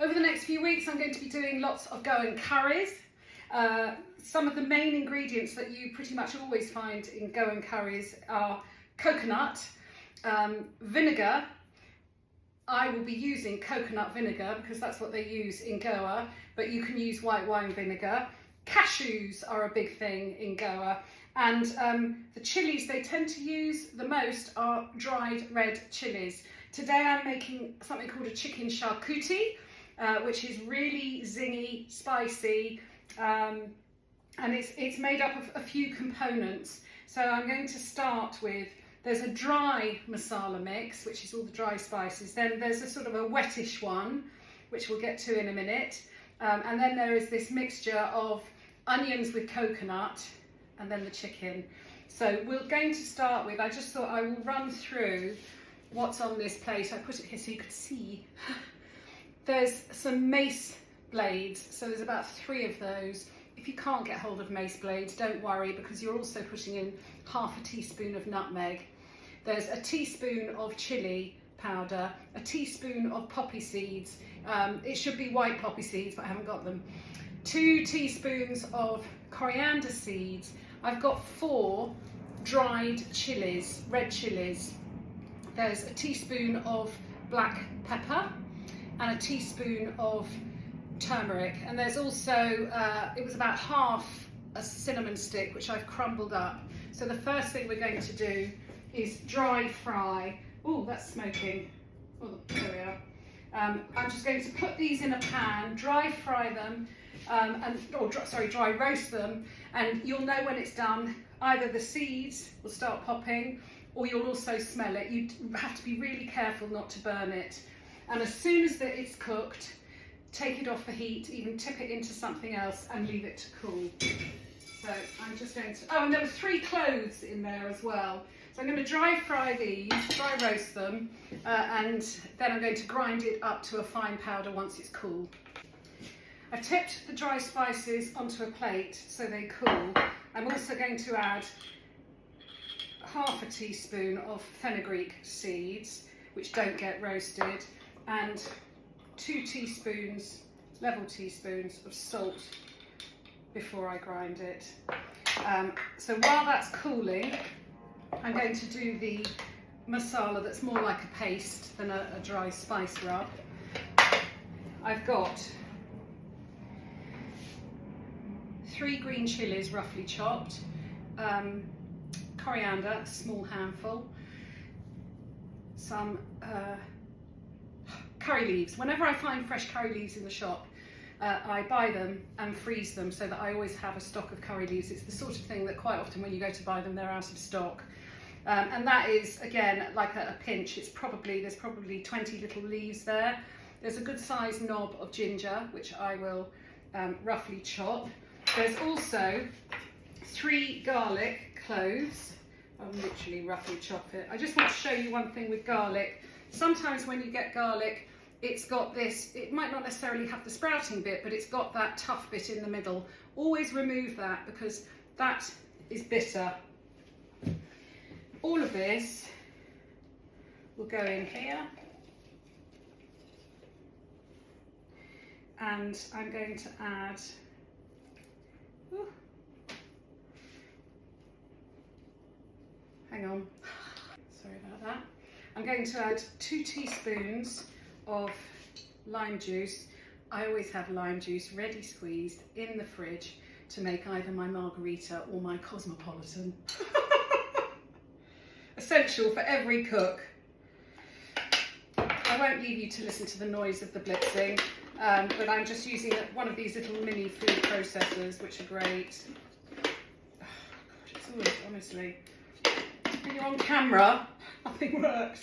Over the next few weeks, I'm going to be doing lots of Goan curries. Some of the main ingredients that you pretty much always find in Goan curries are coconut, vinegar. I will be using coconut vinegar because that's what they use in Goa, but you can use white wine vinegar. Cashews are a big thing in Goa, and the chilies they tend to use the most are dried red chilies. Today I'm making something called a chicken shacuti, which is really zingy, spicy, and it's made up of a few components. So I'm going to start with, there's a dry masala mix, which is all the dry spices. Then there's a sort of a wettish one, which we'll get to in a minute. And then there is this mixture of onions with coconut, and then the chicken. So we're going to start with, I just thought I will run through what's on this plate. I put it here so you could see. There's some mace blades, so there's about 3 of those. If you can't get hold of mace blades, don't worry, because you're also putting in half a teaspoon of nutmeg. There's a teaspoon of chili powder, a teaspoon of poppy seeds. It should be white poppy seeds, but I haven't got them. 2 teaspoons of coriander seeds. I've got 4 dried chilies, red chilies. There's a teaspoon of black pepper and a teaspoon of turmeric, and there's also it was about half a cinnamon stick which I've crumbled up. So the first thing we're going to do is dry fry. Oh, that's smoking. Oh, there we are. I'm just going to put these in a pan, dry fry them, dry roast them, and you'll know when it's done. Either the seeds will start popping, or you'll also smell it. You have to be really careful not to burn it. And as soon as it's cooked, take it off the heat, even tip it into something else and leave it to cool. So I'm just going to, oh, and there were 3 cloves in there as well. So I'm going to dry fry these, dry roast them, and then I'm going to grind it up to a fine powder once it's cool. I've tipped the dry spices onto a plate so they cool. I'm also going to add half a teaspoon of fenugreek seeds, which don't get roasted, and 2 teaspoons, level teaspoons of salt before I grind it. So while that's cooling, I'm going to do the masala that's more like a paste than a dry spice rub. I've got 3 green chilies roughly chopped, coriander, a small handful, some curry leaves. Whenever I find fresh curry leaves in the shop, I buy them and freeze them so that I always have a stock of curry leaves. It's the sort of thing that quite often when you go to buy them, they're out of stock. And that is, again, like a pinch. There's probably 20 little leaves there. There's a good sized knob of ginger, which I will roughly chop. There's also 3 garlic cloves. I'll literally roughly chop it. I just want to show you one thing with garlic. Sometimes when you get garlic, it's got this, it might not necessarily have the sprouting bit, but it's got that tough bit in the middle. Always remove that because that is bitter. All of this will go in here. And I'm going to add, hang on, sorry about that. I'm going to add 2 teaspoons of lime juice. I always have lime juice ready squeezed in the fridge to make either my margarita or my cosmopolitan. Essential for every cook. I won't leave you to listen to the noise of the blitzing, but I'm just using one of these little mini food processors, which are great. Oh, God, it's always, honestly, when you're on camera, nothing works.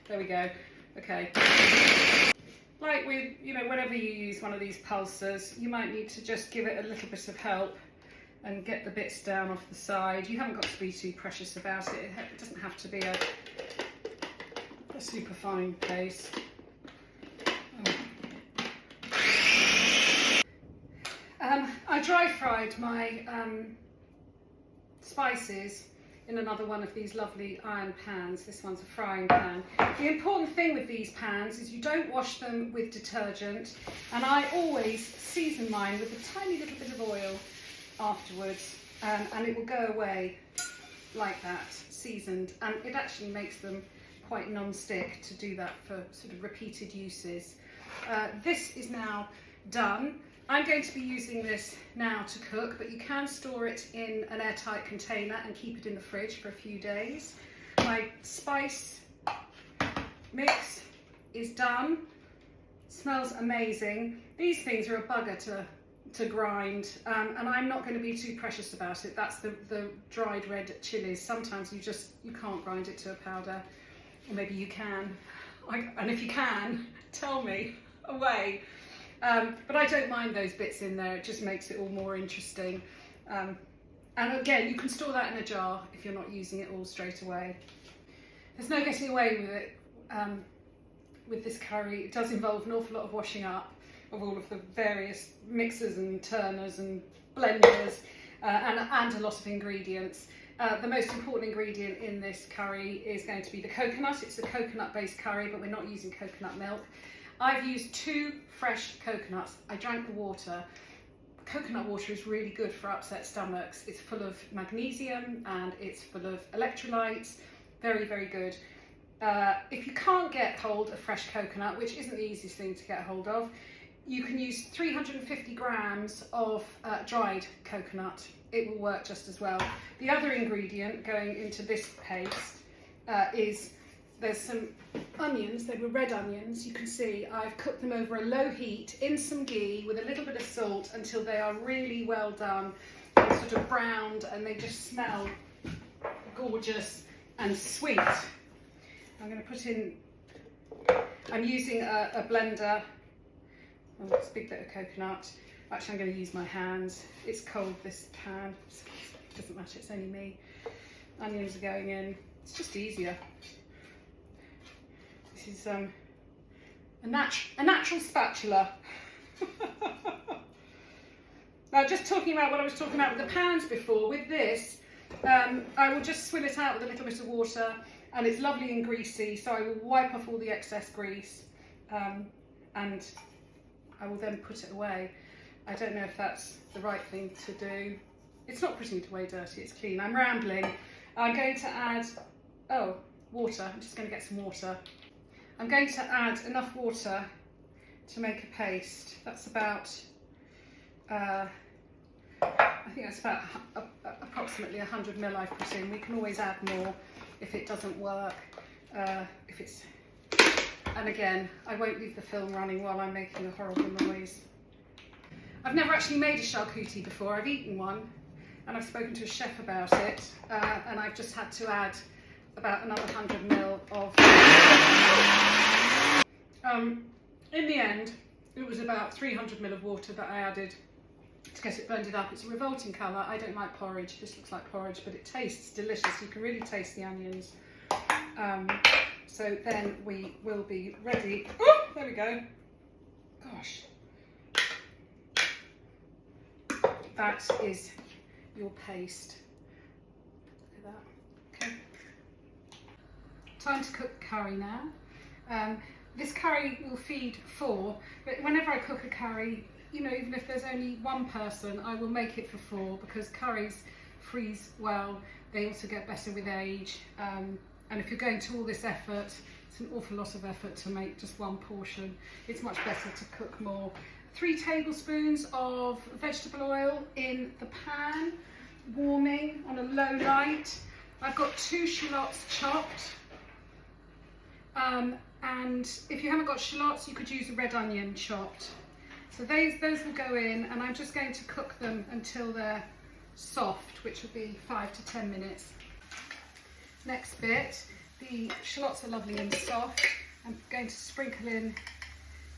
There we go. Okay. Like with, whenever you use one of these pulsers, you might need to just give it a little bit of help and get the bits down off the side. You haven't got to be too precious about it. It doesn't have to be a super fine paste. I dry fried my spices in another one of these lovely iron pans. This one's a frying pan. The important thing with these pans is you don't wash them with detergent, and I always season mine with a tiny little bit of oil afterwards, and it will go away like that, seasoned, and it actually makes them quite non-stick to do that for sort of repeated uses. This is now done. I'm going to be using this now to cook, but you can store it in an airtight container and keep it in the fridge for a few days. My spice mix is done. Smells amazing. These things are a bugger to grind, and I'm not going to be too precious about it. That's the dried red chilies. Sometimes you can't grind it to a powder, or maybe you can. And if you can, tell me, away. But I don't mind those bits in there, it just makes it all more interesting. And again, you can store that in a jar if you're not using it all straight away. There's no getting away with it with this curry. It does involve an awful lot of washing up of all of the various mixers and turners and blenders, and a lot of ingredients. The most important ingredient in this curry is going to be the coconut. It's a coconut based curry, but we're not using coconut milk. I've used 2 fresh coconuts. I drank the water. Coconut water is really good for upset stomachs. It's full of magnesium and it's full of electrolytes. Very, very good. If you can't get hold of fresh coconut, which isn't the easiest thing to get hold of, you can use 350 grams of dried coconut. It will work just as well. The other ingredient going into this paste is there's some onions. They were red onions. You can see I've cooked them over a low heat in some ghee with a little bit of salt until they are really well done and sort of browned, and they just smell gorgeous and sweet. I'm going to put in, I'm using a blender. Oh, it's a big bit of coconut. Actually, I'm going to use my hands. It's cold, this pan. It doesn't matter, it's only me. Onions are going in. It's just easier. This is a natural spatula. Now, just talking about what I was talking about with the pans before, with this, I will just swill it out with a little bit of water, and it's lovely and greasy, so I will wipe off all the excess grease, and I will then put it away. I don't know if that's the right thing to do. It's not putting it away dirty, it's clean. I'm rambling. I'm going to add, water. I'm just going to get some water. I'm going to add enough water to make a paste. That's about, I think that's about approximately 100 ml I've put in. We can always add more if it doesn't work. And again, I won't leave the film running while I'm making a horrible noise. I've never actually made a shacuti before. I've eaten one and I've spoken to a chef about it, and I've just had to add about another 100 ml of... in the end, it was about 300 ml of water that I added to get it blended up. It's a revolting colour. I don't like porridge. This looks like porridge, but it tastes delicious. You can really taste the onions. So then we will be ready. Oh, there we go. Gosh. That is your paste. Look at that. Okay. Time to cook curry now. This curry will feed 4, but whenever I cook a curry, you know, even if there's only one person, I will make it for 4, because curries freeze well. They also get better with age. And if you're going to all this effort, it's an awful lot of effort to make just one portion. It's much better to cook more. 3 tablespoons of vegetable oil in the pan, warming on a low light. I've got 2 shallots chopped. And if you haven't got shallots, you could use a red onion chopped. So those will go in, and I'm just going to cook them until they're soft, which will be 5 to 10 minutes. Next bit, the shallots are lovely and soft. I'm going to sprinkle in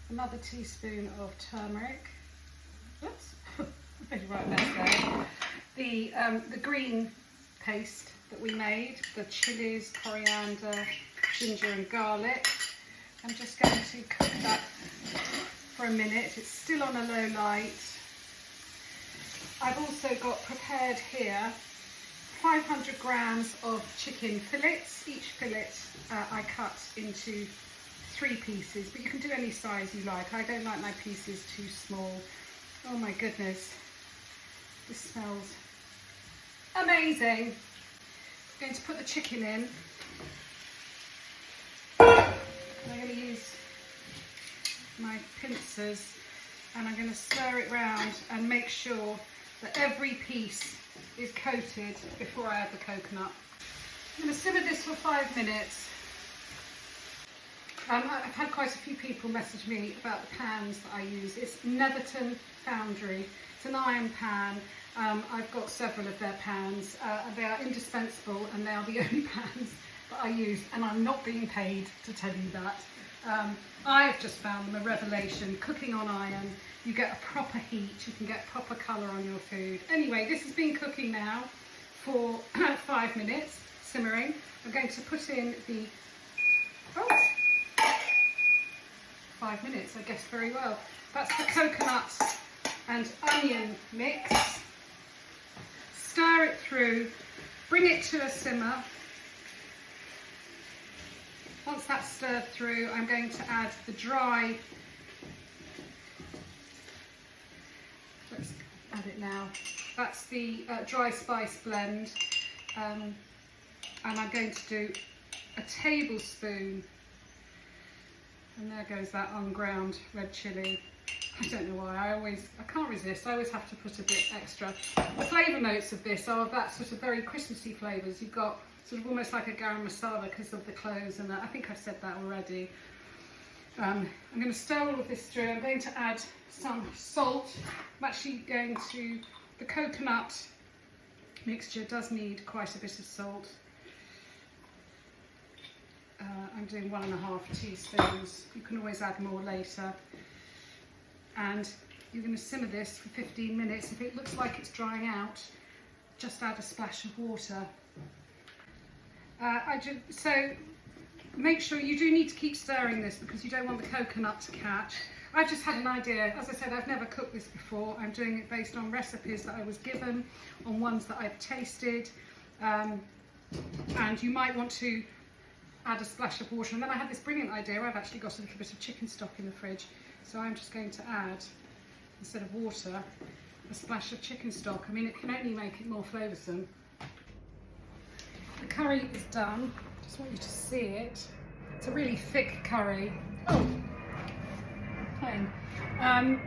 another teaspoon of turmeric. Oops, made a right mess there. The green paste that we made, the chilies, coriander, ginger and garlic. I'm just going to cook that for a minute. It's still on a low light. I've also got prepared here 500 grams of chicken fillets. Each fillet I cut into 3 pieces, but you can do any size you like. I don't like my pieces too small. Oh my goodness, this smells amazing. I'm going to put the chicken in. I'm going to use my pincers and I'm going to stir it round and make sure that every piece is coated before I add the coconut. I'm going to simmer this for 5 minutes. I've had quite a few people message me about the pans that I use. It's Netherton Foundry. It's an iron pan. I've got several of their pans. They are indispensable and they are the only pans that I use, and I'm not being paid to tell you that. I've just found them a revelation. Cooking on iron, you get a proper heat, you can get proper colour on your food. Anyway, this has been cooking now for 5 minutes, simmering. I'm going to put in the 5 minutes, I guess very well. That's the coconut and onion mix. Stir it through, bring it to a simmer. Once that's stirred through, I'm going to add the dry, let's add it now, that's the dry spice blend, and I'm going to do a tablespoon, and there goes that unground red chilli. I don't know why, I can't resist, I always have to put a bit extra. The flavour notes of this are that sort of very Christmassy flavours. You've got sort of almost like a garam masala because of the cloves, and I think I've said that already. I'm going to stir all of this through. I'm going to add some salt. I'm actually going to, the coconut mixture does need quite a bit of salt. I'm doing 1.5 teaspoons. You can always add more later. And you're going to simmer this for 15 minutes. If it looks like it's drying out, just add a splash of water. So make sure you do need to keep stirring this because you don't want the coconut to catch. I've just had an idea. As I said, I've never cooked this before. I'm doing it based on recipes that I was given, on ones that I've tasted, and you might want to add a splash of water. And then I had this brilliant idea. I've actually got a little bit of chicken stock in the fridge, so I'm just going to add, instead of water, a splash of chicken stock. I mean, it can only make it more flavoursome. The curry is done. Just want you to see it. It's a really thick curry. Oh, plain. I'm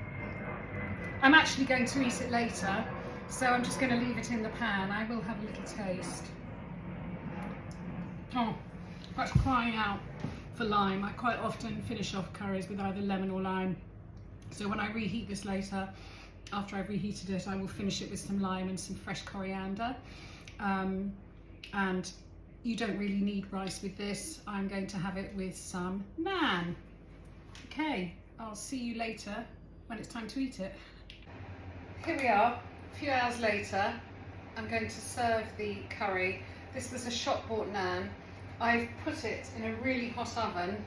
actually going to eat it later, so I'm just going to leave it in the pan. I will have a little taste. Oh, that's crying out for lime. I quite often finish off curries with either lemon or lime. So when I reheat this later, after I've reheated it, I will finish it with some lime and some fresh coriander. And you don't really need rice with this. I'm going to have it with some naan. Okay, I'll see you later when it's time to eat it. Here we are, a few hours later. I'm going to serve the curry. This was a shop bought naan. I've put it in a really hot oven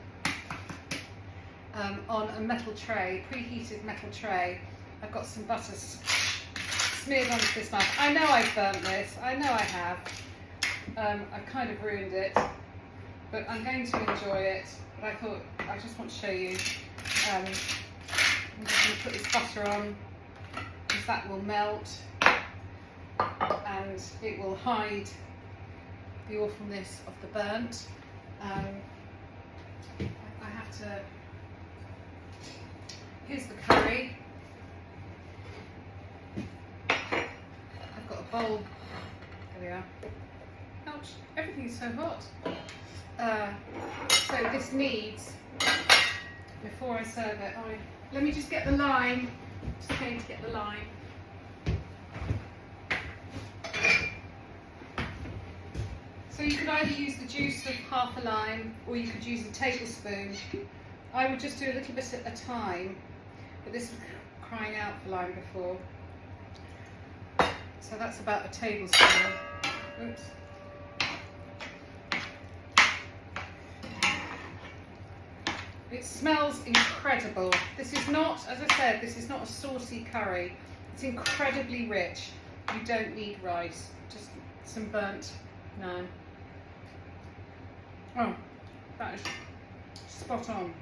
on a metal tray, preheated metal tray. I've got some butter smeared onto this knife. I know I've burnt this, I know I have. I've kind of ruined it, but I'm going to enjoy it. But I thought I just want to show you. I'm just going to put this butter on, because that will melt and it will hide the awfulness of the burnt. I have to. Here's the curry. I've got a bowl. There we are. Ouch, everything's so hot. So this needs, before I serve it, let me just get the lime. Just going to get the lime. So you could either use the juice of half a lime, or you could use a tablespoon. I would just do a little bit at a time, but this was crying out for lime before. So that's about a tablespoon. Oops. It smells incredible. This is not, as I said, this is not a saucy curry. It's incredibly rich. You don't need rice. Just some burnt naan. Oh, that is spot on.